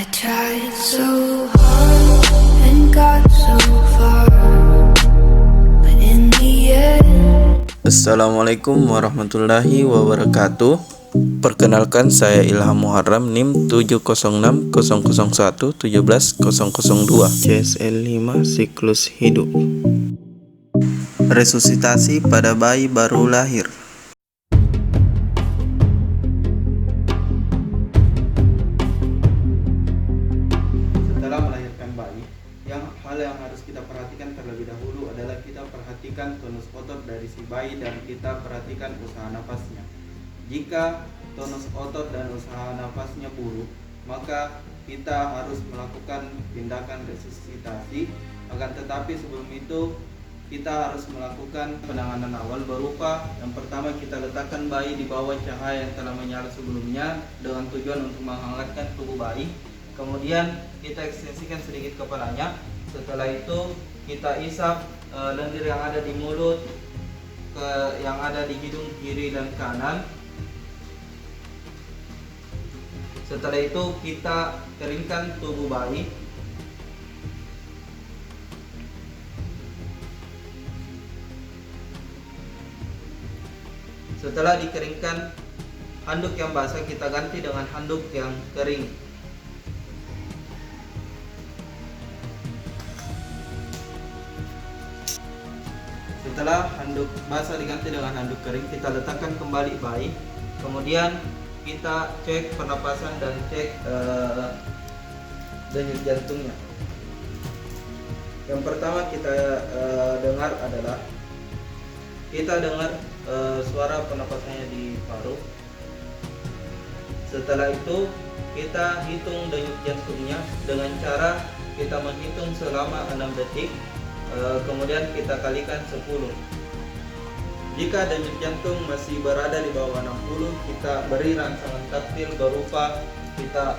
I tried so hard and got so far, but in the end. Assalamualaikum warahmatullahi wabarakatuh. Perkenalkan, saya Ilham Muharram, NIM 7060001170002, CSL 5, siklus hidup. Resusitasi pada bayi baru lahir. Setelah melahirkan bayi, hal yang harus kita perhatikan terlebih dahulu adalah kita perhatikan tonus otot dari si bayi dan kita perhatikan usaha nafasnya. Jika tonus otot dan usaha nafasnya buruk, maka kita harus melakukan tindakan resusitasi. Akan tetapi sebelum itu kita harus melakukan penanganan awal berupa yang pertama, kita letakkan bayi di bawah cahaya yang telah menyala sebelumnya dengan tujuan untuk menghangatkan tubuh bayi. Kemudian kita ekstensikan sedikit kepalanya. Setelah itu kita isap lendir yang ada di mulut, yang ada di hidung kiri dan kanan. Setelah itu kita keringkan tubuh bayi. Setelah dikeringkan, handuk yang basah kita ganti dengan handuk yang kering. Setelah handuk basah diganti dengan handuk kering, kita letakkan kembali bayi. Kemudian kita cek pernapasan dan cek denyut jantungnya. Yang pertama kita dengar adalah suara pernapasannya di paru. Setelah itu kita hitung denyut jantungnya dengan cara kita menghitung selama 6 detik. Kemudian kita kalikan 10. Jika denyut jantung masih berada di bawah 60, kita beri rangsangan taktil berupa kita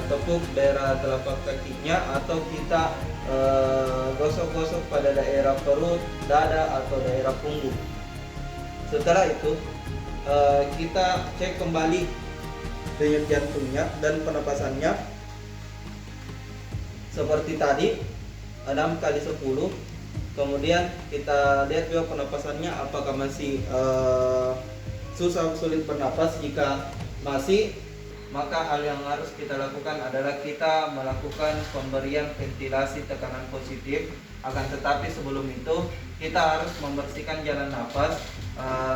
tepuk daerah telapak kakinya atau kita gosok-gosok pada daerah perut, dada atau daerah punggung. Setelah itu kita cek kembali denyut jantungnya dan pernapasannya seperti tadi 6 kali 10. Kemudian kita lihat juga pernapasannya apakah masih sulit bernapas. Jika masih, maka hal yang harus kita lakukan adalah kita melakukan pemberian ventilasi tekanan positif. Akan tetapi sebelum itu kita harus membersihkan jalan nafas.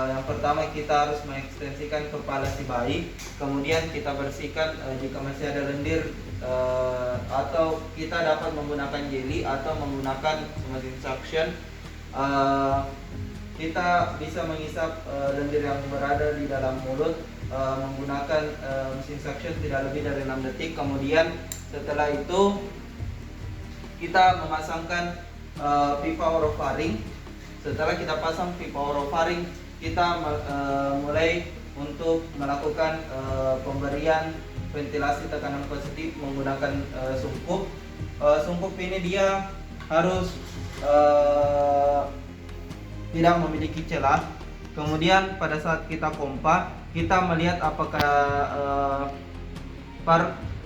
Yang pertama kita harus mengekstensikan kepala si bayi. Kemudian kita bersihkan jika masih ada lendir, atau kita dapat menggunakan jeli atau menggunakan mesin suction. Kita bisa mengisap lendir yang berada di dalam mulut menggunakan mesin suction tidak lebih dari 6 detik. Kemudian setelah itu kita memasangkan pipa orofaring. Setelah kita pasang pipa orofaring, kita mulai untuk melakukan pemberian ventilasi tekanan positif menggunakan sungkup. Sungkup ini dia harus tidak memiliki celah. Kemudian pada saat kita pompa, kita melihat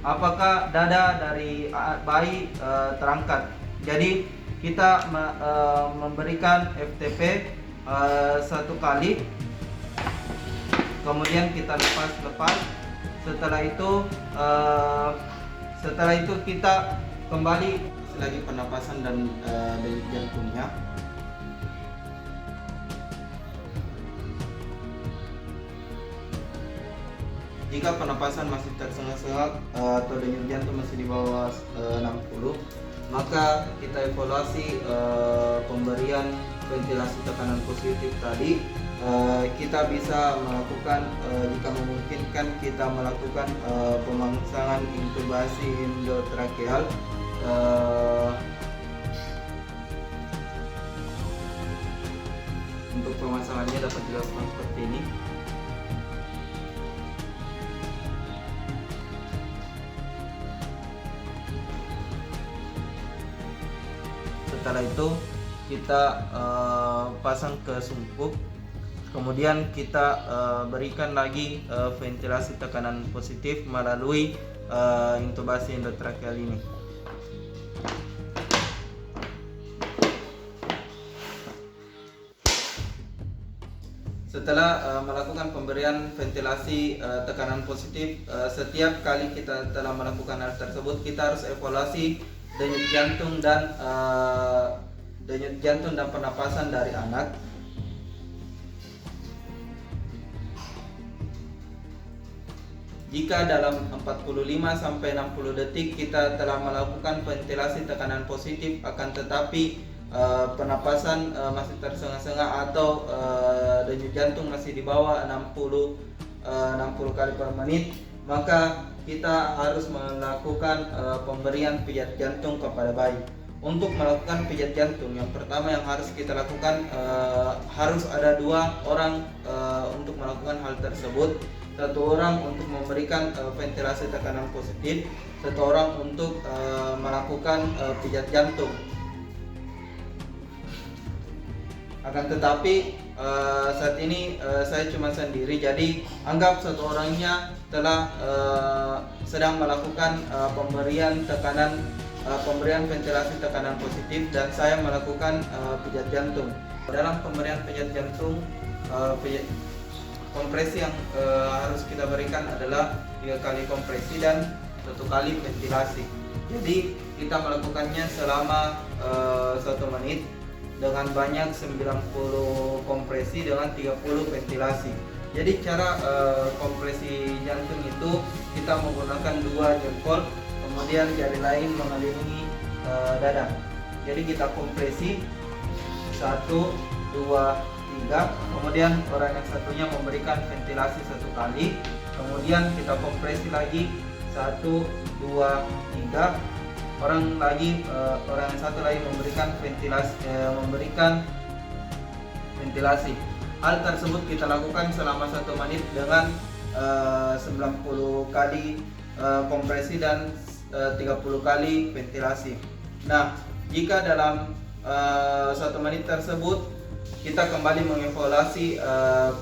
apakah dada dari bayi terangkat. Jadi kita memberikan FTP 1 kali. Kemudian kita lepas. Setelah itu kita kembali lagi pernapasan dan denyut jantungnya. Jika pernapasan masih tersengat-sengat atau denyut jantung masih di bawah 60, maka kita evaluasi pemberian ventilasi tekanan positif tadi. Kita bisa melakukan, jika memungkinkan, kita melakukan pemangsangan intubasi endotrakeal. Untuk pemasangannya dapat dilakukan seperti ini. Setelah itu kita pasang ke sungkup. Kemudian kita berikan lagi ventilasi tekanan positif melalui intubasi endotrakeal ini. Setelah melakukan pemberian ventilasi tekanan positif, setiap kali kita telah melakukan hal tersebut, kita harus evaluasi denyut jantung dan pernapasan dari anak. Jika dalam 45-60 detik kita telah melakukan ventilasi tekanan positif, akan tetapi pernapasan masih tersengah-sengah atau denyut jantung masih di bawah 60 kali per menit, maka kita harus melakukan pemberian pijat jantung kepada bayi. Untuk melakukan pijat jantung, yang pertama yang harus kita lakukan, harus ada 2 orang untuk melakukan hal tersebut. 1 orang untuk memberikan ventilasi tekanan positif, 1 orang untuk melakukan pijat jantung. Akan tetapi saat ini saya cuma sendiri, jadi anggap 1 orangnya telah sedang melakukan pemberian ventilasi tekanan positif dan saya melakukan pijat jantung. Dalam pemberian pijat jantung, kompresi yang harus kita berikan adalah 3 kali kompresi dan 1 kali ventilasi. Jadi kita melakukannya selama 1 menit dengan banyak 90 kompresi dengan 30 ventilasi. Jadi cara kompresi jantung itu kita menggunakan 2 jempol, kemudian jari lain mengelilingi dada. Jadi kita kompresi 1, 2, 3, kemudian orang yang satunya memberikan ventilasi 1 kali, kemudian kita kompresi lagi 1, 2, 3, orang yang satu lagi memberikan ventilasi. Hal tersebut kita lakukan selama 1 menit dengan 90 kali kompresi dan 30 kali ventilasi. Nah, jika dalam 1 menit tersebut kita kembali mengevaluasi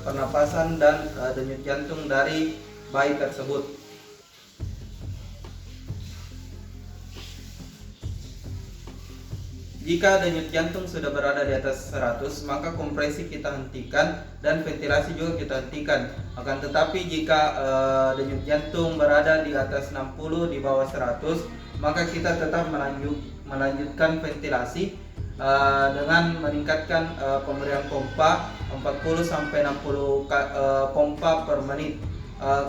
pernapasan dan denyut jantung dari bayi tersebut. Jika denyut jantung sudah berada di atas 100, maka kompresi kita hentikan dan ventilasi juga kita hentikan. Akan tetapi jika denyut jantung berada di atas 60, di bawah 100, maka kita tetap melanjutkan ventilasi dengan meningkatkan pemberian pompa 40-60 pompa per menit.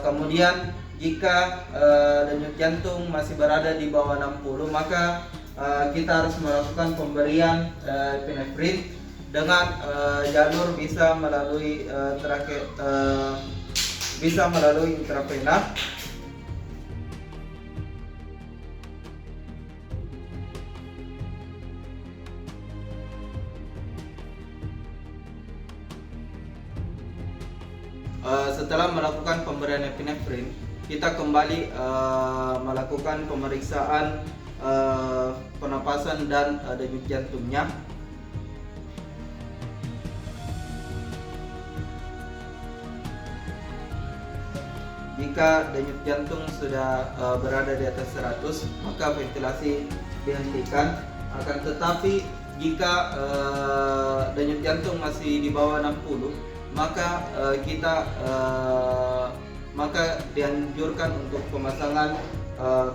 Kemudian jika denyut jantung masih berada di bawah 60, maka kita harus melakukan pemberian epinefrin dengan jalur bisa melalui intravena. Setelah melakukan pemberian epinefrin, kita kembali melakukan pemeriksaan pernapasan dan denyut jantungnya. Jika denyut jantung sudah berada di atas 100, maka ventilasi dihentikan. Akan tetapi jika denyut jantung masih di bawah 60, maka dianjurkan untuk pemasangan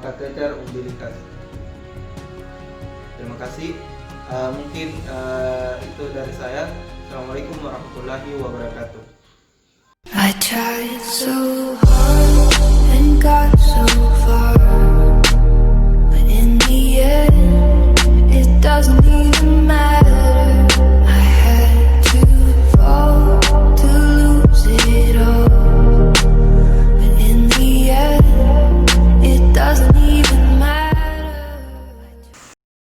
kateter umbilikas. Terima kasih. Mungkin itu dari saya. Assalamualaikum warahmatullahi wabarakatuh. I tried so hard and got so far.